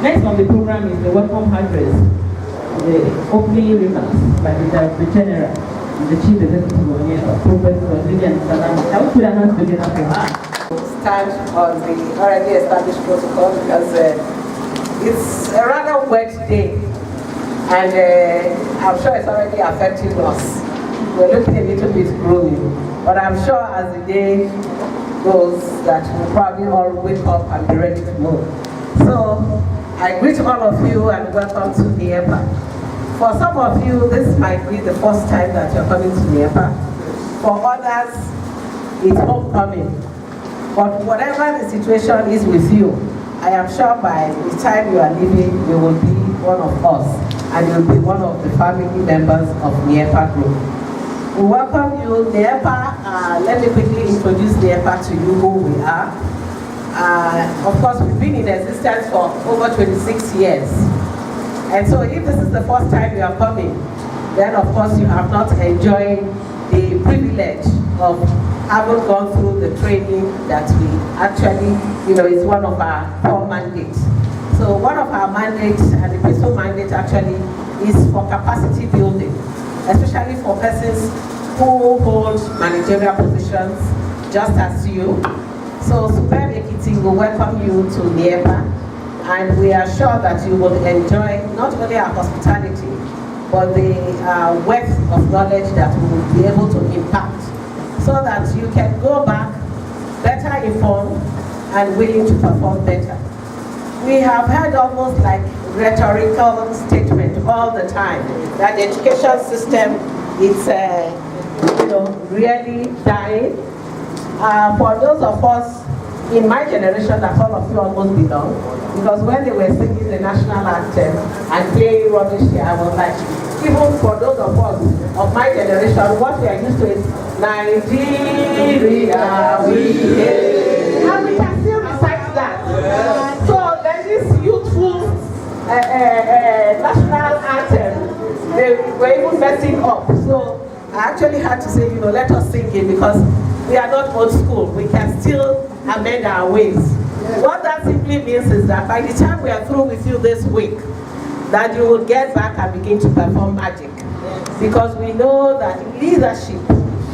Next on the program is the welcome address, the opening remarks by the General, the Chief Executive of NIEPA, Professor Lillian Salam. I will put our hands together for her. Stand on the already established protocol because it's a rather wet day, and I'm sure it's already affecting us. We're looking a little bit gloomy, but I'm sure as the day goes that we'll probably all wake up and be ready to move. So I greet all of you and welcome to NIEPA. For some of you, this might be the first time that you're coming to NIEPA. For others, it's homecoming. But whatever the situation is with you, I am sure by the time you are leaving, you will be one of us, and you'll be one of the family members of NIEPA group. We welcome you, NIEPA. Let me quickly introduce NIEPA to you, who we are. Of course, we've been in existence for over 26 years. And so if this is the first time you are coming, then of course you have not enjoyed the privilege of having gone through the training that we actually, is one of our core mandates. So one of our mandates, and the principal mandate actually, is for capacity building, especially for persons who hold managerial positions, just as you. So Superb Ekiti will welcome you to NIEPA, and we are sure that you will enjoy not only our hospitality, but the wealth of knowledge that we will be able to impact, so that you can go back better informed and willing to perform better. We have heard almost like rhetorical statement all the time that the education system is really dying. For those of us in my generation that all of you almost belong, because when they were singing the national anthem and playing rubbish here, I was like, even for those of us of my generation, what we are used to is Nigeria, we hate. And we can still recite that. So then this youthful national anthem, they were even messing up. So I actually had to say, let us sing it, because we are not old school. We can still amend our ways. What that simply means is that by the time we are through with you this week, that you will get back and begin to perform magic. Because we know that leadership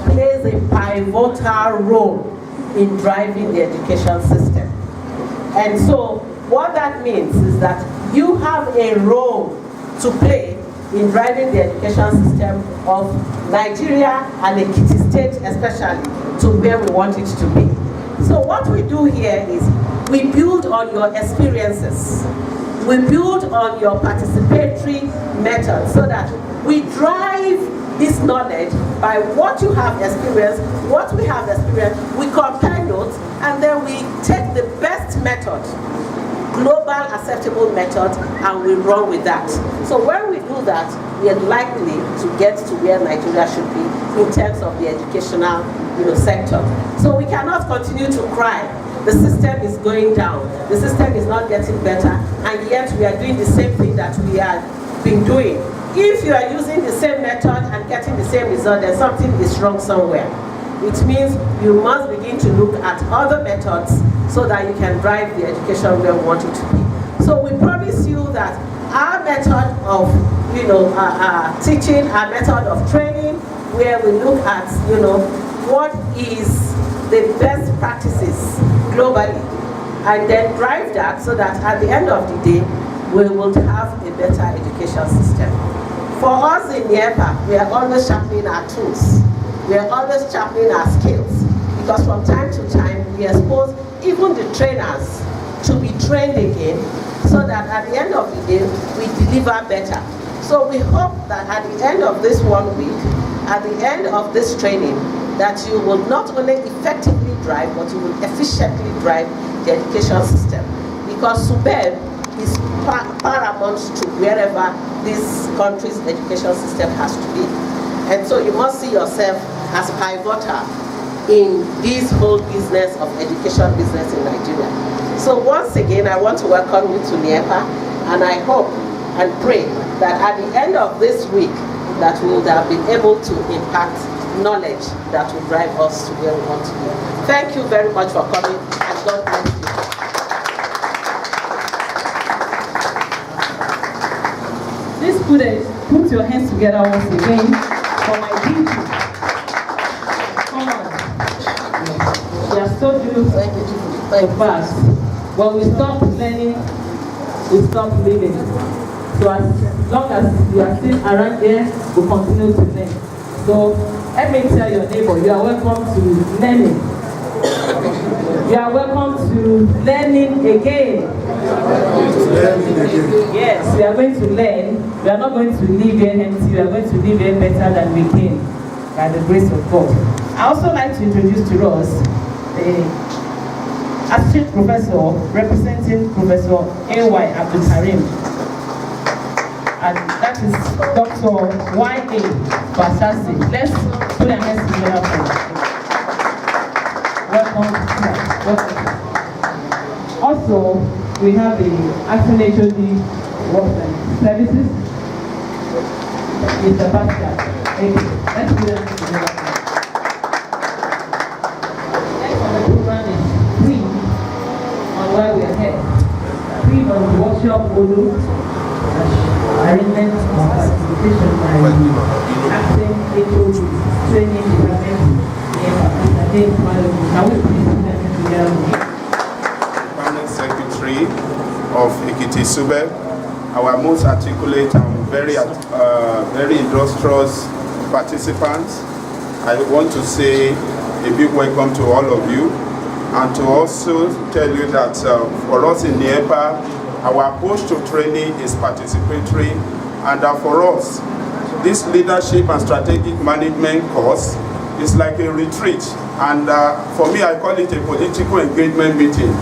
plays a pivotal role in driving the education system. And so what that means is that you have a role to play in driving the education system of Nigeria and Ekiti State especially to where we want it to be. So what we do here is we build on your experiences. We build on your participatory method so that we drive this knowledge by what you have experienced, what we have experienced, we compare notes, and then we take the best method, global acceptable method, and we run with that. So when we do that, we are likely to get to where Nigeria should be in terms of the educational sector. So we cannot continue to cry. The system is going down. The system is not getting better, and yet we are doing the same thing that we have been doing. If you are using the same method and getting the same result, then something is wrong somewhere. It means you must begin to look at other methods so that you can drive the education where we want it to be. So we promise you that our method of teaching, our method of training, where we look at what is the best practices globally, and then drive that so that at the end of the day we will have a better education system. For us in NIEPA, we are always sharpening our tools. We are always sharpening our skills, because from time to time we expose even the trainers to be trained again, so that at the end of the day we deliver better. So we hope that at the end of this 1 week, at the end of this training, that you will not only effectively drive, but you will efficiently drive the education system. Because Superb is paramount to wherever this country's education system has to be. And so you must see yourself as pivotal in this whole business of education business in Nigeria. So once again, I want to welcome you to NIEPA, and I hope and pray that at the end of this week, that we would have been able to impact knowledge that will drive us to where we want to be. Thank you very much for coming, and God bless you. Please, students, put your hands together once again for my teacher. Come on. She has told you so fast. When we stop learning, we stop living. So as long as you are still around here, we continue to learn. So let me tell your neighbor, you are welcome to learning. You are welcome to learning again. Yes, we are going to learn. We are not going to leave here empty. We are going to leave here better than we came, by the grace of God. I also like to introduce to us the Associate Professor representing Professor A.Y. Abdul Karim, and that is Dr. Y.A. Basasi. Let's put our hands together for him. Welcome. Also, we have the Acting HOD Works and Services, Mr. Pascal. Let's put them together. Next on the program is brief on why we are here. Brief on the workshop Olu, arrangement of participation by Acting HOD Training Department. Permanent Secretary of Ekiti Sube, our most articulate and very industrious participants. I want to say a big welcome to all of you, and to also tell you that for us in NIEPA, our approach to training is participatory, and for us, this leadership and strategic management course is like a retreat, and for me I call it a political engagement meeting,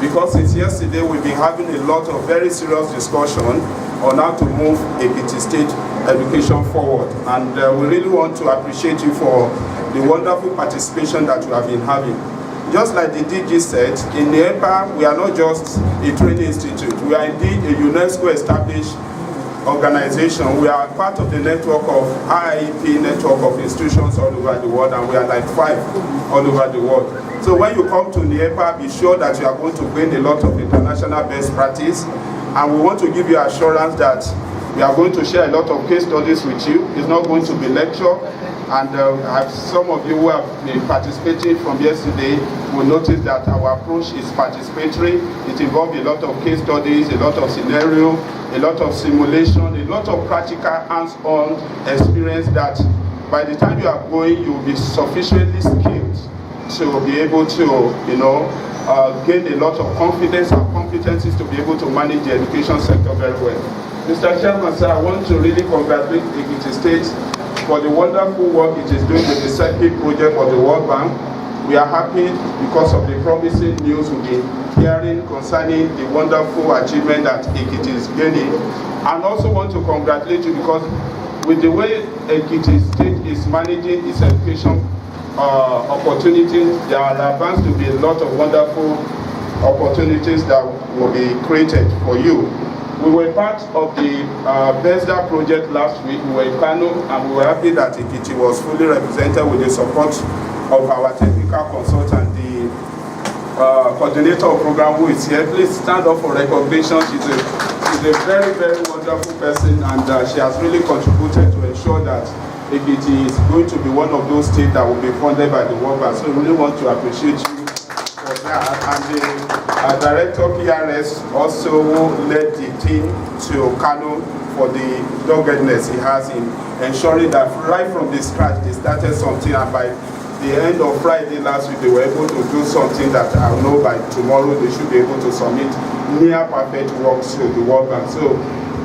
because since yesterday we've been having a lot of very serious discussion on how to move Ekiti State education forward, and we really want to appreciate you for the wonderful participation that you have been having. Just like the DG said, in NIEPA we are not just a training institute, we are indeed a UNESCO established organization. We are part of the network of IIEP network of institutions all over the world, and we are like 5 all over the world. So when you come to NIEPA, be sure that you are going to gain a lot of international best practice, and we want to give you assurance that we are going to share a lot of case studies with you. It's not going to be lecture, and some of you who have been participating from yesterday will notice that our approach is participatory. It involves a lot of case studies, a lot of scenario, a lot of simulation, a lot of practical hands-on experience that by the time you are going, you will be sufficiently skilled to be able to, gain a lot of confidence and competencies to be able to manage the education sector very well. Mr. Chairman, sir, I want to really congratulate Ekiti State for the wonderful work it is doing with the SEPI project of the World Bank. We are happy because of the promising news we've been hearing concerning the wonderful achievement that Ekiti is gaining. And also want to congratulate you because with the way Ekiti State is managing its education opportunities, there are advanced to be a lot of wonderful opportunities that will be created for you. We were part of the BESDA project last week. We were in Kano, and we were happy that Ekiti was fully represented with the support of our technical consultant, the coordinator of program who is here. Please stand up for recognition. She's a very, very wonderful person, and she has really contributed to ensure that Ekiti is going to be one of those states that will be funded by the World Bank. So we really want to appreciate you for that. And the director PRS also led the team to Kano for the doggedness he has in ensuring that right from the scratch they started something, and by the end of Friday last week they were able to do something that I know by tomorrow they should be able to submit near perfect works to the World Bank. So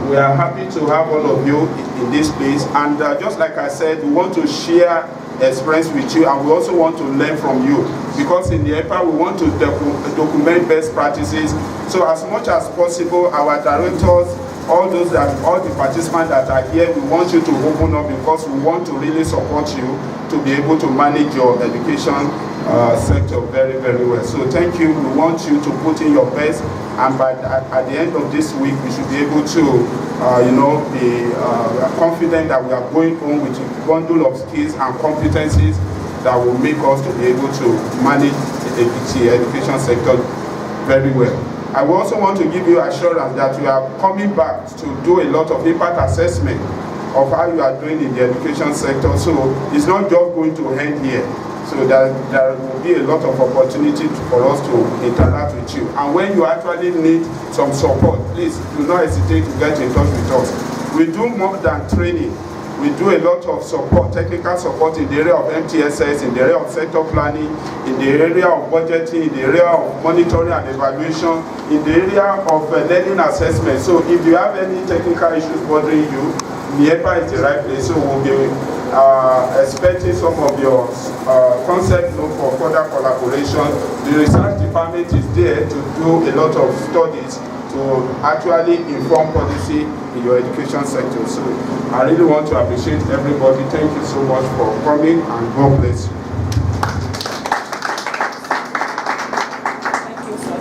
we are happy to have all of you in this place, and just like I said, we want to share experience with you, and we also want to learn from you, because in NIEPA we want to document best practices. So as much as possible, our directors, all the participants that are here, we want you to open up, because we want to really support you to be able to manage your education sector very, very well. So thank you. We want you to put in your best, and at the end of this week, we should be able to, be confident that we are going home with a bundle of skills and competencies that will make us to be able to manage the education sector very well. I also want to give you assurance that we are coming back to do a lot of impact assessment of how you are doing in the education sector. So it's not just going to end here. So there will be a lot of opportunity for us to interact with you. And when you actually need some support, please do not hesitate to get in touch with us. We do more than training. We do a lot of support, technical support in the area of MTSS, in the area of sector planning, in the area of budgeting, in the area of monitoring and evaluation, in the area of learning assessment. So if you have any technical issues bothering you, NIEPA is the right place. So we'll be expecting some of your concept note for further collaboration. The research department is there to do a lot of studies to actually inform policy in your education sector. So I really want to appreciate everybody. Thank you so much for coming, and God bless you. Thank you, sir.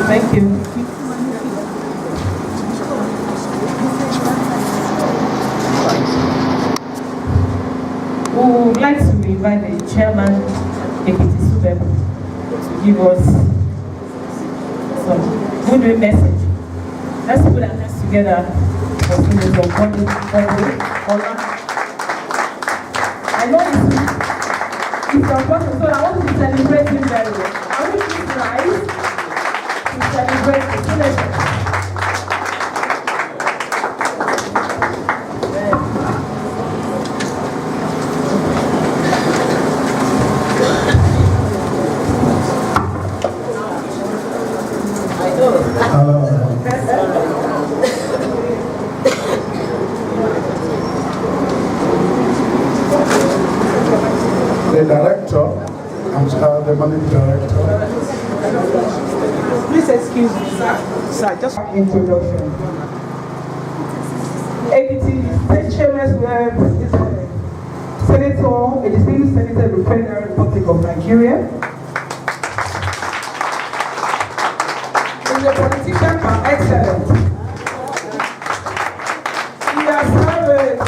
Thank you. We would like to invite the chairman, Ekiti Subeb, to give us some good message. Let's put our hands together for students of Honor. I know it's important, so I want to celebrate him very well. I wish this rise to celebrate the students. The director, the managing director. Please excuse me, sir. Sir, just Introduction. Ekiti State Chairman's Web is a senator, a distinguished senator of the Federal Republic of Nigeria. He's a politician par excellence. He has served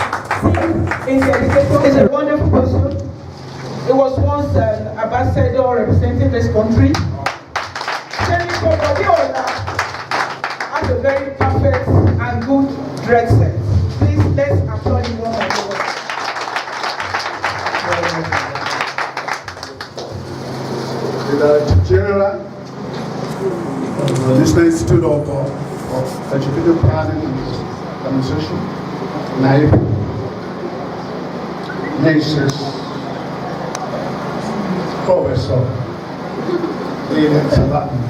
in the education. He's a wonderful person. He was once an ambassador representing this country. Senator Badiola has a very perfect and good dress sense. Please, let's applaud him one more time. The Director General of the National Institute of Education Planning and Administration, NIEPA, Nations, Professor Leland Salatin.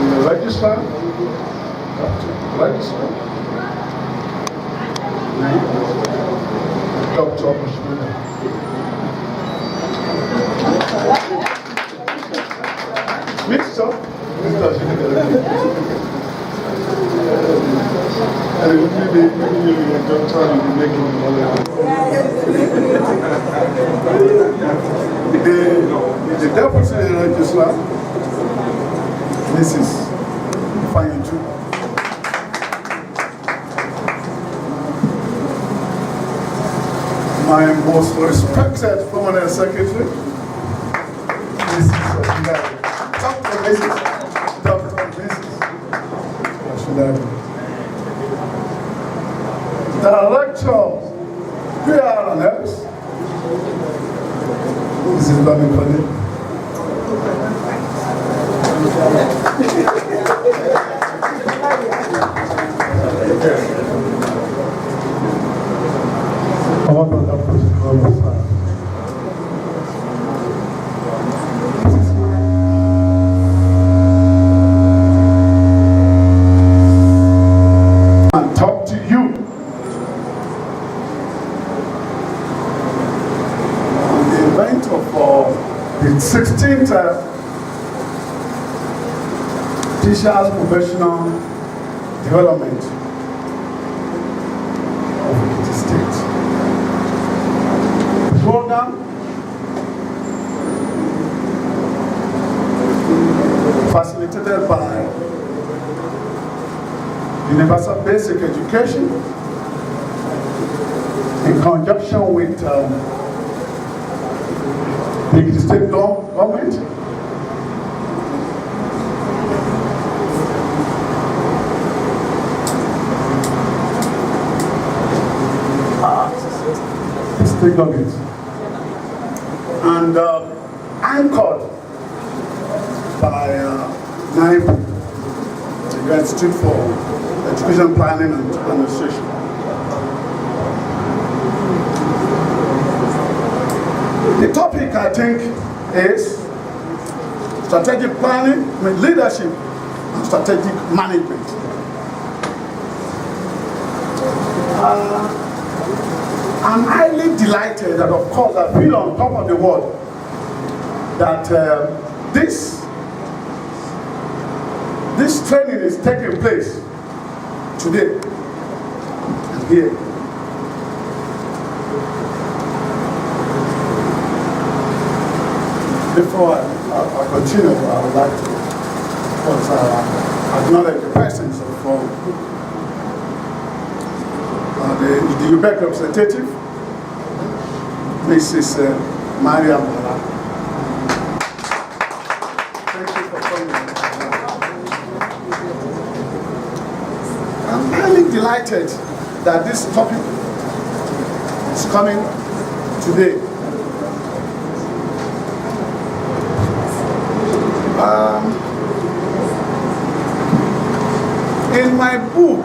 The registrar, Dr. Oshmina. Mixed up, and maybe you don't try to make it the deputy registrar, Mrs. Fayuju. My most respected permanent secretary, Mrs. Dr. Mrs. Director, PRNS, Mrs. Bami Kone. And talk to you. On the event of the 16th Teachers Professional Development of Ekiti State. Program facilitated by Universal Basic Education in conjunction with the state government, and anchored by NIEPA, the Institute for Education Planning and Administration. The topic, I think, is strategic planning, leadership, and strategic management. I'm highly delighted that, of course, I feel on top of the world that this training is taking place today and here. Before I continue, I would like to, of course, acknowledge the presence of the UBEC representative, Mrs. Maria Mola. Thank you for coming. I'm highly delighted that this topic is coming today. In my book,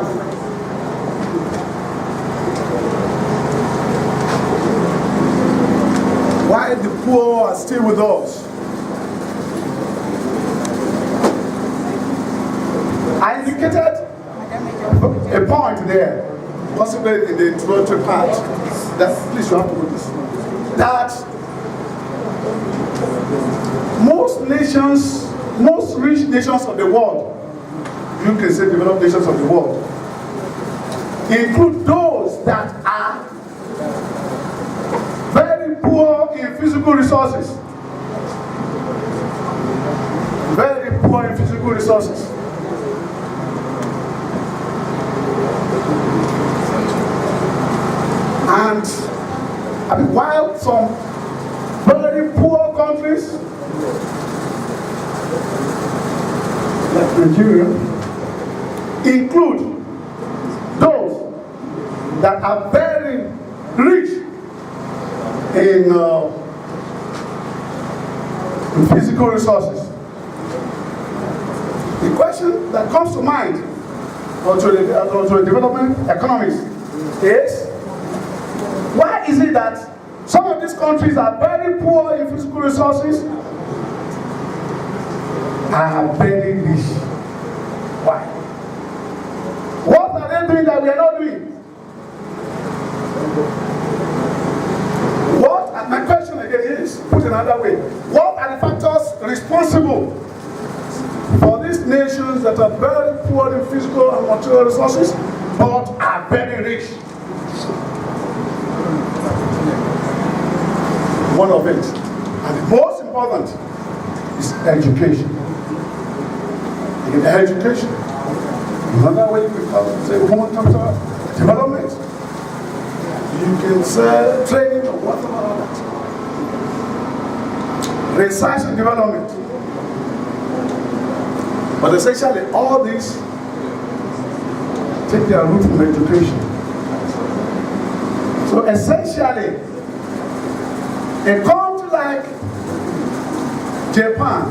Why the Poor Are Still With Us, I indicated a point there, possibly in the introductory part, that, please you have to do this, that most nations, most rich nations of the world, you can say developed nations of the world, include those that are very poor in physical resources. Very poor in physical resources. And I mean, while some very poor countries like Nigeria include those that are very rich in physical resources. The question that comes to mind to the development economists is, why is it that some of these countries are very poor in physical resources and are very rich? Why? What are they doing that we are not doing? My question again is, put another way, what are the factors responsible for these nations that are very poor in physical and material resources but are very rich? One of it, and the most important, is education. In education, another way we call it, say, human capital development. You can say training or whatever that. Research and development. But essentially, all these take their root from education. So essentially, a country like Japan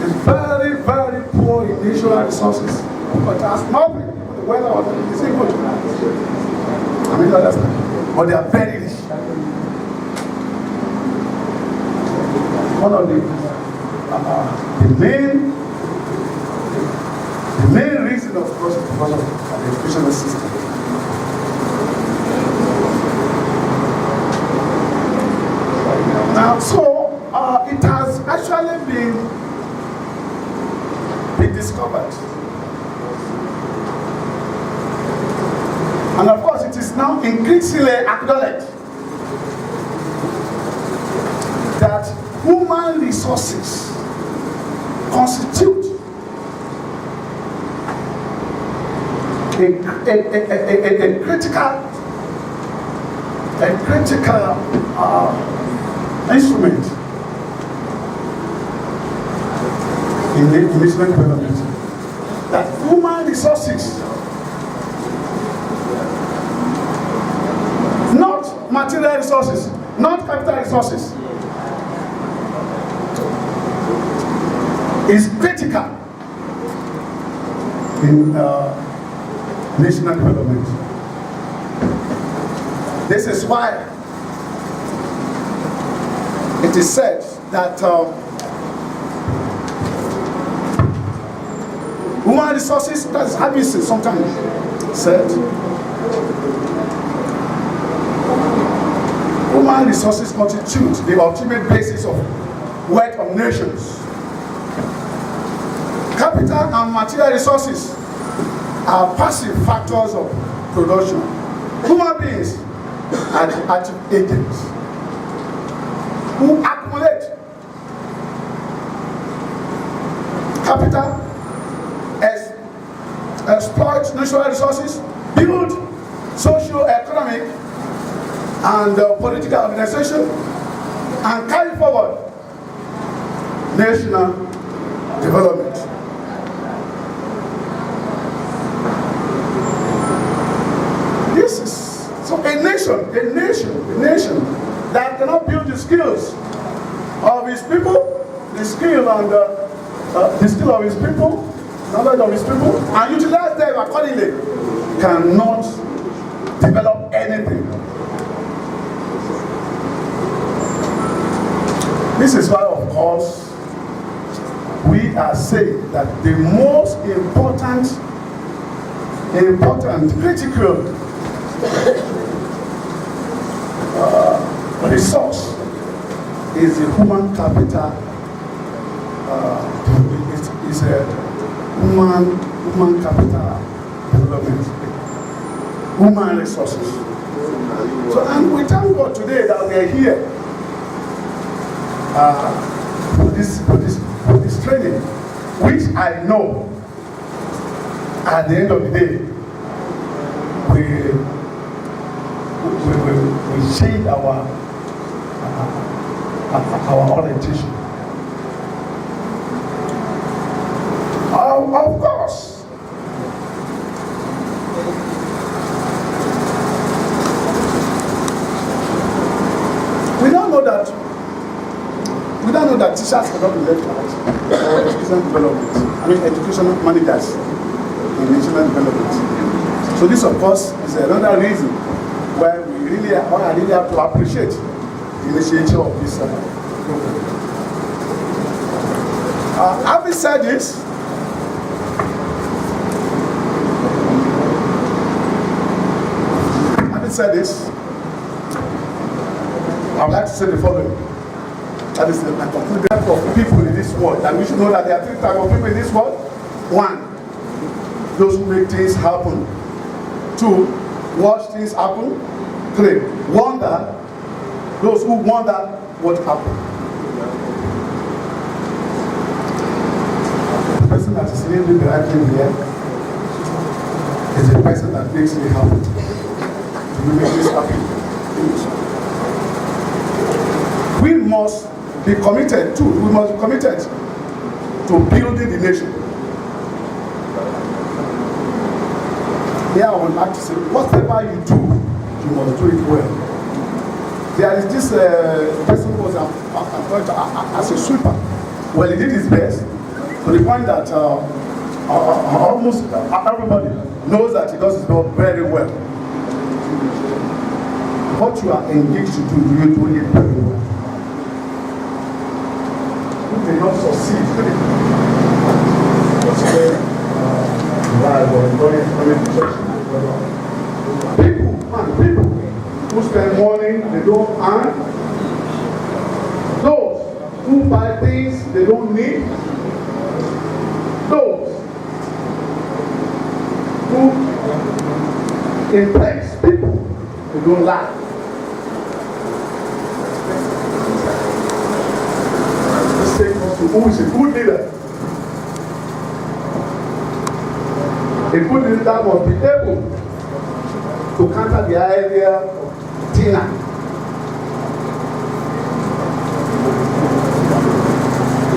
is very, very poor in natural resources, but has nothing. The weather is equal to that. I mean, you understand? But they are very rich. One of the main reason, of course, is because of the educational system. Now, so it has actually been discovered. And of course, it is now increasingly acknowledged that human resources constitute a critical a critical instrument in the national development. That human resources, not material resources, not capital resources, is critical in national development. This is why it is said that human resources, that's how you say sometimes said, human resources constitute the ultimate basis of wealth of nations. Capital and material resources are passive factors of production. Human beings are the active agents who accumulate capital, exploit natural resources, build socio-economic and political organization, and carry forward national development. This is so a nation that cannot build the skills of his people, the skill of his people, knowledge of his people, and utilize them accordingly, cannot develop anything. This is why, of course, we are saying that the most important, critical resource is the human capital. Is a human capital development, human resources. So, and we thank God today that we are here for this training, which I know at the end of the day we change our orientation. Of course, we don't know that teachers cannot be left out for educational development. I mean, educational managers in national development. So this, of course, is another reason why I really have to appreciate the initiative of this program. Having said this, I would like to say the following. That is the type of people in this world. And we should know that there are three types of people in this world. One, those who make things happen. Two, watch things happen. Three, those who wonder what happened. The person that is living the right thing here is the person that makes it happen. We make this happen. We must be committed to building the nation. Here I would like to say, whatever you do, you must do it well. There is this person who was employed as a sweeper. Well, he did his best to the point that almost everybody knows that he does his job very well. What you are engaged to do, you do it very well. Who may not succeed, people who spend money they don't earn, those who buy things they don't need, those who impress people they don't like. Who is a good leader? A good leader must be able to counter the idea of container.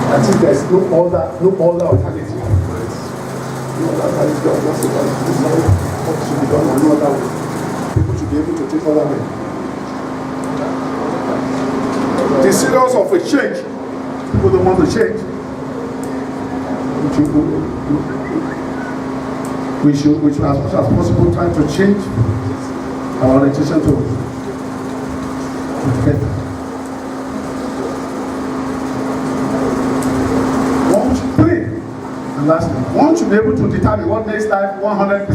I think there's no other alternative. No other alternative. This is how it should be done another way. People should be able to take other way. The serious of a change. People don't want to change. We should as much as possible try to change our orientation to better. And lastly, one should be able to determine what makes life 100%.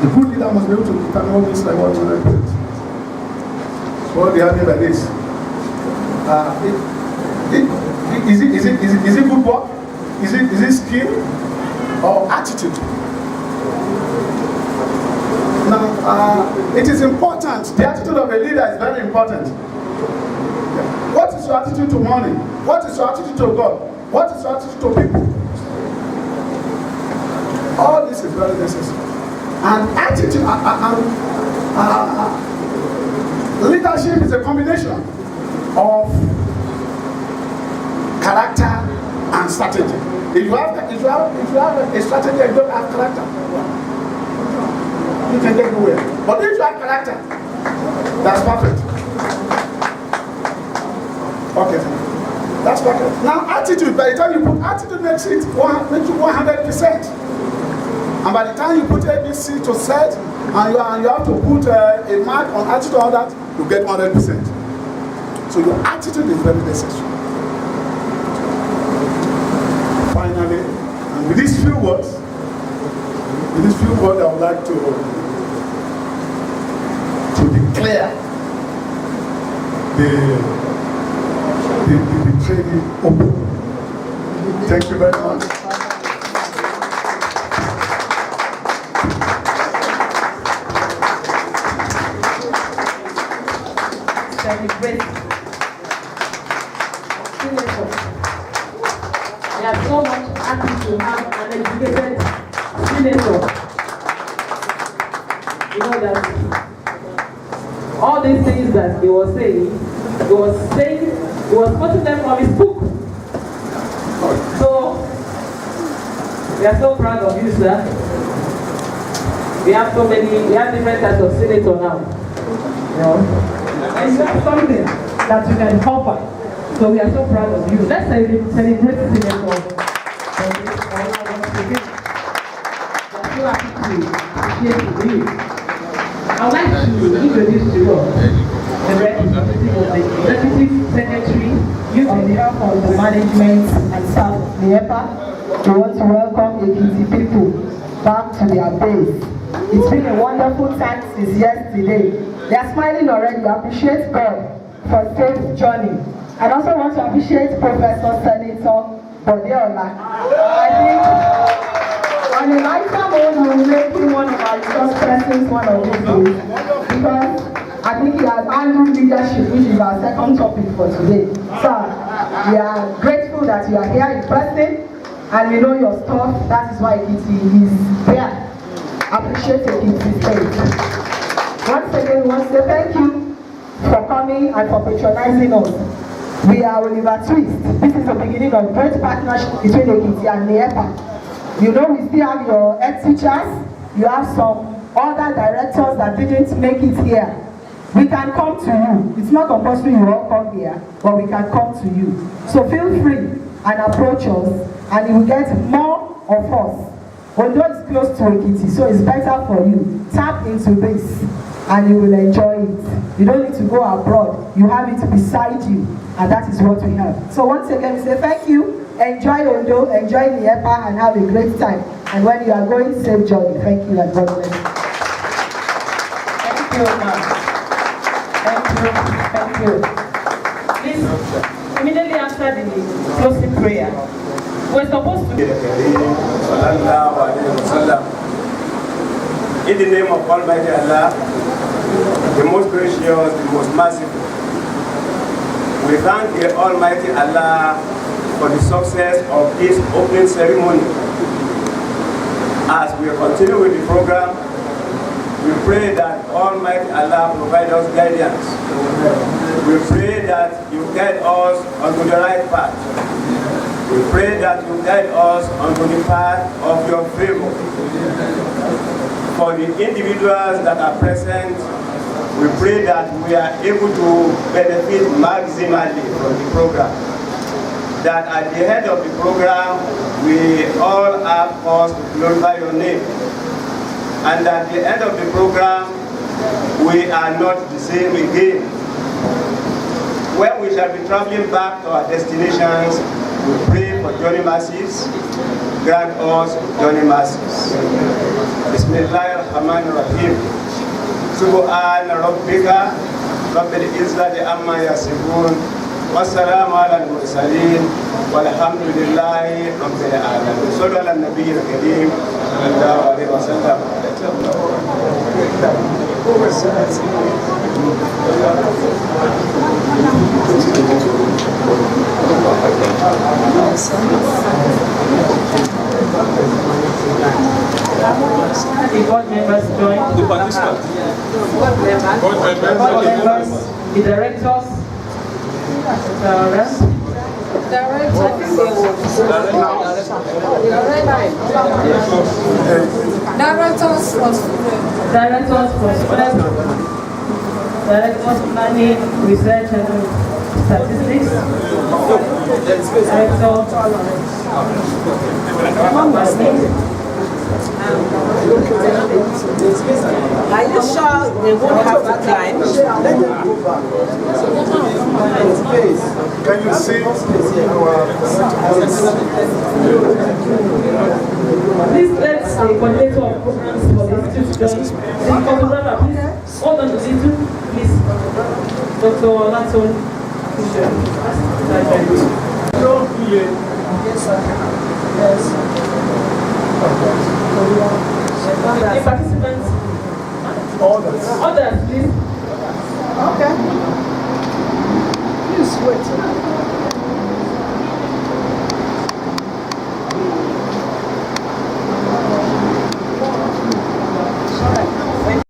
The good leader must be able to determine what makes life 100%. So what do you mean by this? Is it good work? Is it skill or attitude? Now, it is important. The attitude of a leader is very important. What is your attitude to money? What is your attitude to God? What is your attitude to people? All this is very necessary. And attitude, leadership is a combination of character and strategy. If you have a strategy and you don't have character, you can get nowhere. But if you have character, that's perfect. Okay. That's perfect. Now attitude, by the time you put attitude makes you 100%. And by the time you put ABC to set, and you have to put a mark on attitude on that, you get 100%. So your attitude is very necessary. Finally, and with these few words, I would like to declare the training open. Thank you very much. Celebrate. We are so much happy to have an educated senator. You know that all these things that he was quoting them from his book. So we are so proud of you, sir. We have different types of senator now. You know? And you have something that you can cover. So we are so proud of you. Let's celebrate senator for this honor once again. We are so happy to appreciate you. I would like to introduce to you the representative of the Executive Secretary on behalf of the management and staff of NIEPA. We want to welcome Ekiti people back to their base. It's been a wonderful time since yesterday. They are smiling already. Appreciate God for a safe journey. I also want to appreciate Professor Senator Bodeola. I think on a lifetime own, we'll make him one of our resource persons one of these days. Because I think he has handled leadership, which is our second topic for today. So we are grateful that you are here in person and we know your stuff. That is why Ekiti is here. Appreciate Ekiti State. Once again, we want to say thank you for coming and for patronizing us. We are Oliver Twist. This is the beginning of great partnership between Ekiti and NIEPA. You know, we still have your head teachers. You have some other directors that didn't make it here. We can come to you. It's not compulsory you all come here, but we can come to you. So feel free and approach us, and you will get more of us. Although it's close to Ekiti, so it's better for you. Tap into this, and you will enjoy it. You don't need to go abroad. You have it beside you, and that is what we have. So once again, we say thank you. Enjoy Ondo, enjoy NIEPA, and have a great time. And when you are going, safe journey. Thank you, and God bless you. Thank you, ma'am. Thank you. Please, immediately after the closing prayer, we're supposed to. In the name of Almighty Allah, the most gracious, the most merciful, we thank the Almighty Allah for the success of this opening ceremony. As we continue with the program, We pray that Almighty Allah provide us guidance. We pray that you guide us onto the right path. We pray that you guide us onto the path of your favor. For the individuals that are present, we pray that we are able to benefit maximally from the program. That at the end of the program, we all have cause to glorify your name. And at the end of the program, we are not the same again. When we shall be traveling back to our destinations, we pray for journey mercies. Grant us journey mercies. Bismillahirrahmanirrahim. Subhana rabbika rabbil izzati amma yasifun. Wassalamu ala al-mursalin. Walhamdulillahi rabbil alamin. Sallu ala nabiyil kareem. Sallallahu alayhi wa sallam. The board members join. The participants. Board members, the directors, Directors Planning, Research and Statistics, Are you sure they won't have to climb? Can you see Please let the coordinator of programs for the institute join. The photographer, please hold on to the two, please. Dr. Olaton. Yes, sir. Yes. The participants. others? Others, please. Okay. Please wait.